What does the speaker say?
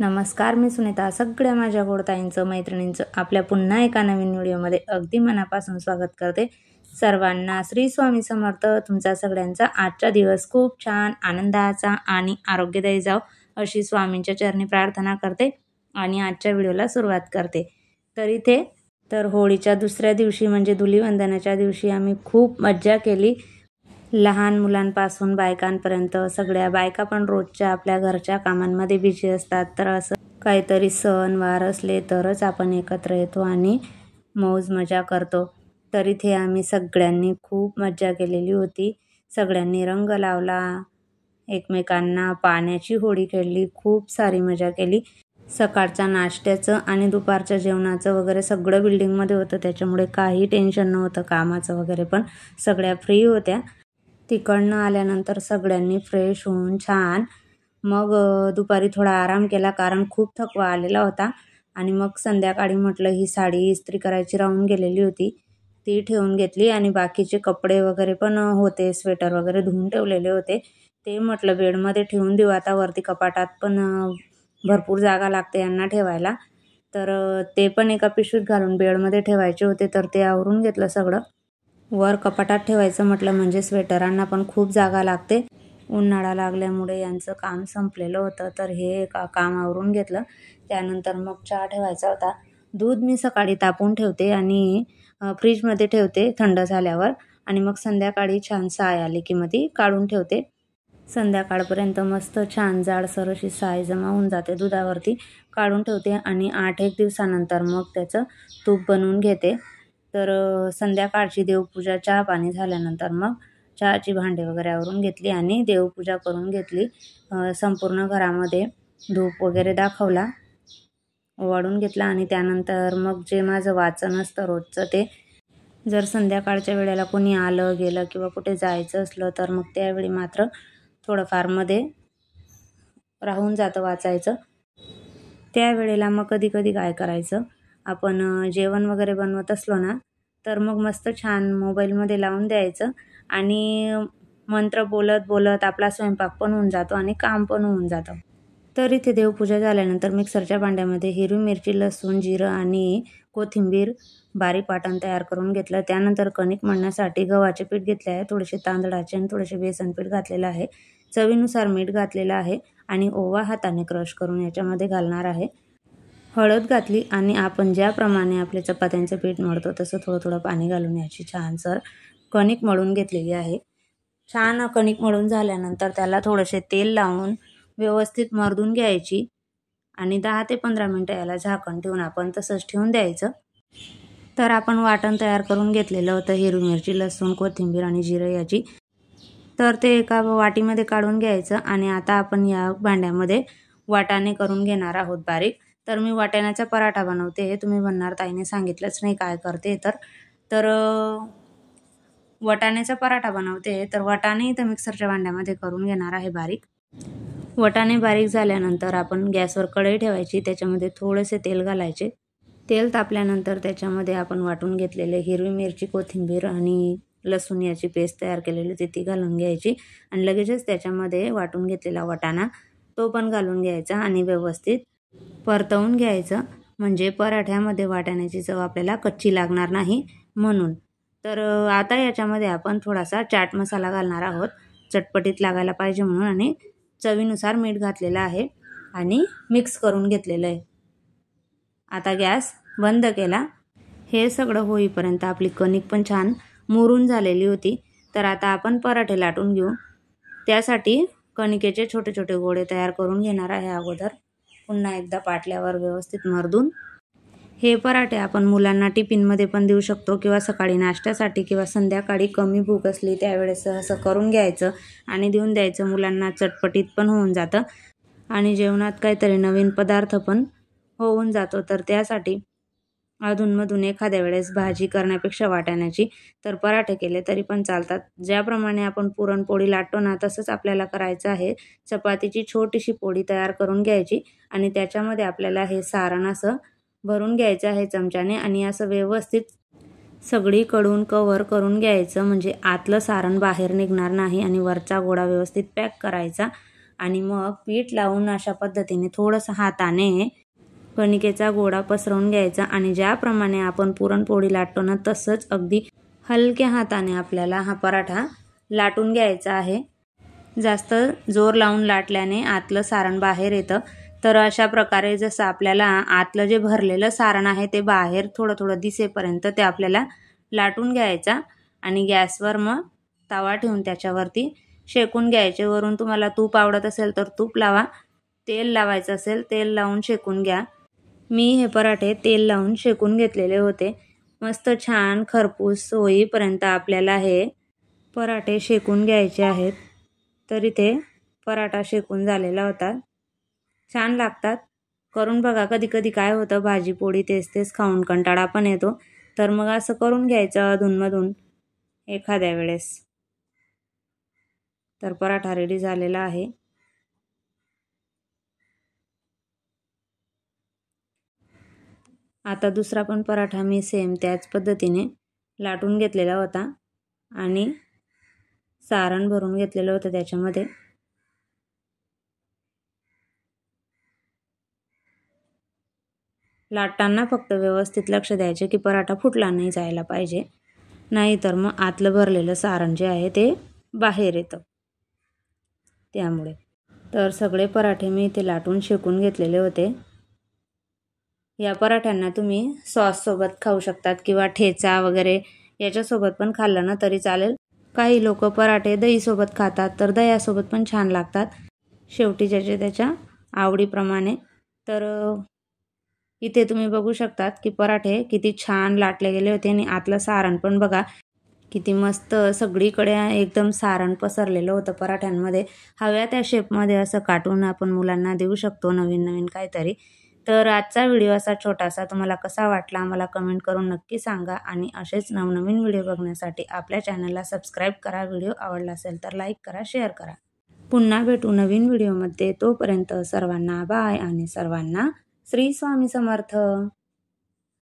नमस्कार, मी सुनीता. सगळ्या माझ्या गोडताईंचं, मैत्रिणींचं आपल्या पुन्हा एका नवीन व्हिडिओमध्ये अगदी मनापासून स्वागत करते. सर्वांना श्री स्वामी समर्थ. तुमचा सगळ्यांचा आजचा दिवस खूप छान, आनंदाचा आणि आरोग्यदायी जाव अशी स्वामींच्या चरणी प्रार्थना करते आणि आजच्या व्हिडिओला सुरुवात करते. तर होळीच्या दुसऱ्या दिवशी म्हणजे धुलीवंदनाच्या दिवशी आम्ही खूप मज्जा केली. लहान मुलांपासून बायकांपर्यंत सगळ्या बायका पण रोजच्या आपल्या घरच्या कामांमध्ये बिझी असतात. तर असं काहीतरी सण वार असले तरच आपण एकत्र येतो आणि मौज मजा करतो. तर इथे आम्ही सगळ्यांनी खूप मज्जा केलेली होती. सगळ्यांनी रंग लावला, एकमेकांना पाण्याची होळी खेळली, खूप सारी मजा केली. सकाळच्या नाश्त्याचं आणि दुपारच्या जेवणाचं वगैरे सगळं बिल्डिंगमध्ये होतं, त्याच्यामुळे काही टेन्शन नव्हतं कामाचं वगैरे. पण सगळ्या फ्री होत्या. तिकडनं आल्यानंतर सगळ्यांनी फ्रेश होऊन छान मग दुपारी थोडा आराम केला, कारण खूप थकवा आलेला होता. आणि मग संध्याकाळी म्हटलं ही साडी इस्त्री करायची राहून गेलेली होती, ती ठेवून घेतली. आणि बाकीचे कपडे वगैरे पण होते, स्वेटर वगैरे धुवून ठेवलेले होते, ते म्हटलं बेडमध्ये ठेवून देऊ. आता वरती कपाटात पण भरपूर जागा लागते यांना ठेवायला, तर ते पण एका पिशवीत घालून बेडमध्ये ठेवायचे होते. तर ते आवरून घेतलं सगळं. वर कपाटात ठेवायचं म्हटलं म्हणजे स्वेटरांना पण खूप जागा लागते. उन्हाळा लागल्यामुळे यांचं काम संपलेलं होतं, तर हे काम आवरून घेतलं. त्यानंतर मग चहा ठेवायचा होता. दूध मी सकाळी तापवून ठेवते आणि फ्रीजमध्ये ठेवते थंड झाल्यावर, आणि मग संध्याकाळी छान साय आली की मग ती काढून ठेवते. संध्याकाळपर्यंत मस्त छान जाडसर अशी साय जमा होऊन जाते दुधावरती, काढून ठेवते. आणि 8-1 दिवसानंतर मग त्याचं तूप बनवून घेते. तर संध्याकाळची देवपूजा चहा पाणी झाल्यानंतर मग चहाची भांडे वगैरे आवरून घेतली आणि देवपूजा करून घेतली. संपूर्ण घरामध्ये धूप वगैरे दाखवला, ओवाळून घेतला. आणि त्यानंतर मग जे माझं वाचन असतं रोजचं, ते जर संध्याकाळच्या वेळेला कोणी आलं गेलं किंवा कुठे जायचं असलं तर मग त्यावेळी मात्र थोडंफार मध्ये राहून जातं वाचायचं. त्यावेळेला मग कधी कधी काय करायचं, आपण जेवण वगैरे बनवत असलो ना, तर मग मस्त छान मोबाईलमध्ये लावून द्यायचं आणि मंत्र बोलत बोलत आपला स्वयंपाक पण होऊन जातो आणि काम पण होऊन जातं. तर इथे देवपूजा झाल्यानंतर मिक्सरच्या भांड्यामध्ये हिरवी मिरची, लसूण, जिरं आणि कोथिंबीर बारीक वाटण तयार करून घेतलं. त्यानंतर कणिक मळण्यासाठी गव्हाचे पीठ घेतले आहे, थोडेसे तांदळाचे आणि थोडेसे बेसन पीठ घातलेलं आहे, चवीनुसार मीठ घातलेलं आहे आणि ओवा हाताने क्रश करून याच्यामध्ये घालणार आहे. हळद घातली आणि आपण ज्याप्रमाणे आपले चपात्यांचं पीठ मळतो तसं थोडं थोडं पाणी घालून याची छानसर कणिक मळून घेतलेली आहे. छान कणिक मळून झाल्यानंतर त्याला थोडेसे तेल लावून व्यवस्थित मर्दून घ्यायची आणि 10 ते 15 मिनटं याला झाकण ठेवून आपण तसंच ठेवून द्यायचं. तर आपण वाटण तयार करून घेतलेलं होतं, हिरवी मिरची, लसूण, कोथिंबीर आणि जिरं याची, तर ते एका वाटीमध्ये काढून घ्यायचं. आणि आता आपण या भांड्यामध्ये वाटाणे करून घेणार आहोत बारीक. तर मी वाटाण्याचा पराठा बनवते. तुम्ही म्हणणार ताईने सांगितलंच नाही काय करते, तर वाटाण्याचा पराठा बनवते. तर वाटाणे इथं मिक्सरच्या भांड्यामध्ये करून घेणार आहे बारीक. वाटाणे बारीक झाल्यानंतर आपण गॅसवर कढई ठेवायची, त्याच्यामध्ये थोडेसे तेल घालायचे. तेल तापल्यानंतर त्याच्यामध्ये आपण वाटून घेतलेले हिरवी मिरची, कोथिंबीर आणि लसूण याची पेस्ट तयार केलेली होती ती घालून घ्यायची. आणि लगेचच त्याच्यामध्ये वाटून घेतलेला वाटाणा तो पण घालून घ्यायचा आणि व्यवस्थित परतवून घ्यायचं, म्हणजे पराठ्यामध्ये वाटाण्याची चव आपल्याला कच्ची लागणार नाही म्हणून. तर आता याच्यामध्ये आपण थोडासा चाट मसाला घालणार आहोत, चटपटीत लागायला पाहिजे म्हणून, आणि चवीनुसार मीठ घातलेलं आहे आणि मिक्स करून घेतलेलं आहे. आता गॅस बंद केला. हे सगळं होईपर्यंत आपली कणिक पण छान मुरून झालेली होती. तर आता आपण पराठे लाटून घेऊ. त्यासाठी कणिकेचे छोटे छोटे गोळे तयार करून घेणार आहे अगोदर. पुन्हा एकदा पाटल्यावर व्यवस्थित मर्दून हे पराठे आपण मुलांना टिफिनमध्ये पण देऊ शकतो किंवा सकाळी नाश्त्यासाठी किंवा संध्याकाळी कमी भूक असली त्यावेळेस असं करून घ्यायचं आणि देऊन द्यायचं. मुलांना चटपटीत पण होऊन जातं आणि जेवणात काहीतरी नवीन पदार्थ पण होऊन जातो. तर त्यासाठी अधूनमधून एखाद्या वेळेस भाजी करण्यापेक्षा वाटाण्याची तर पराठे केले तरी पण चालतात. ज्याप्रमाणे आपण पुरणपोळी लाटतो ना, तसंच आपल्याला करायचं आहे. चपातीची छोटीशी पोळी तयार करून घ्यायची आणि त्याच्यामध्ये आपल्याला हे सारण असं भरून घ्यायचं आहे चमच्याने आणि असं व्यवस्थित सगळीकडून कव्हर करून घ्यायचं, म्हणजे आतलं सारण बाहेर निघणार नाही आणि वरचा गोळा व्यवस्थित पॅक करायचा आणि मग पीठ लावून अशा पद्धतीने थोडंसं हाताने कणिकेचा गोळा पसरवून घ्यायचा आणि ज्याप्रमाणे आपण पुरणपोळी लाटतो ना तसंच अगदी हलक्या हाताने आपल्याला हा पराठा लाटून घ्यायचा आहे. जास्त जोर लावून लाटल्याने आतलं सारण बाहेर येतं. तर अशा प्रकारे जसं आपल्याला आतलं जे भरलेलं सारण आहे ते बाहेर थोडं थोडं दिसेपर्यंत ते आपल्याला लाटून घ्यायचा आणि गॅसवर मग तवा ठेवून त्याच्यावरती शेकून घ्यायचे. वरून तुम्हाला तूप आवडत असेल तर तूप लावा, तेल लावायचं असेल तेल लावून शेकून घ्या. मी हे पराठे तेल लावून शेकून घेतलेले होते. मस्त छान खरपूस होईपर्यंत आपल्याला हे पराठे शेकून घ्यायचे आहेत. तर इथे पराठा शेकून झालेला होता. छान लागतात, करून बघा. कधी कधी काय होतं भाजी पोळी तेच तेच खाऊन कंटाळा पण येतो. तर मग असं करून घ्यायचं अधूनमधून एखाद्या वेळेस. तर पराठा रेडी झालेला आहे. आता दुसरा पण पराठा मी सेम त्याच पद्धतीने लाटून घेतलेला होता आणि सारण भरून घेतलेलं होतं त्याच्यामध्ये. लाटताना फक्त व्यवस्थित लक्ष द्यायचे की पराठा फुटला नाही जायला पाहिजे, नाहीतर मग आतलं भरलेलं सारण जे आहे ते बाहेर येतं त्यामुळे. तर सगळे पराठे मी इथे लाटून शेकून घेतलेले होते. या पराठ्यांना तुम्ही सॉससोबत खाऊ शकतात किंवा ठेचा वगैरे याच्यासोबत पण खाल्लं ना तरी चालेल. काही लोक पराठे दहीसोबत खातात, तर दह्यासोबत पण छान लागतात. शेवटी ज्याच्या त्याच्या आवडीप्रमाणे. तर इथे तुम्ही बघू शकतात की पराठे किती छान लाटले गेले होते आणि आतलं सारण पण बघा किती मस्त सगळीकडे एकदम सारण पसरलेलं होतं पराठ्यांमध्ये. हव्या त्या शेपमध्ये असं काटून आपण मुलांना देऊ शकतो नवीन नवीन काहीतरी. तर आजचा व्हिडिओ असा छोटासा तुम्हाला कसा वाटला आम्हाला कमेंट करून नक्की सांगा आणि असेच नवनवीन व्हिडिओ बघण्यासाठी आपल्या चॅनलला सबस्क्राईब करा. व्हिडिओ आवडला असेल तर लाईक करा, शेअर करा. पुन्हा भेटू नवीन व्हिडिओमध्ये. तोपर्यंत सर्वांना बाय आणि सर्वांना श्री स्वामी समर्थ.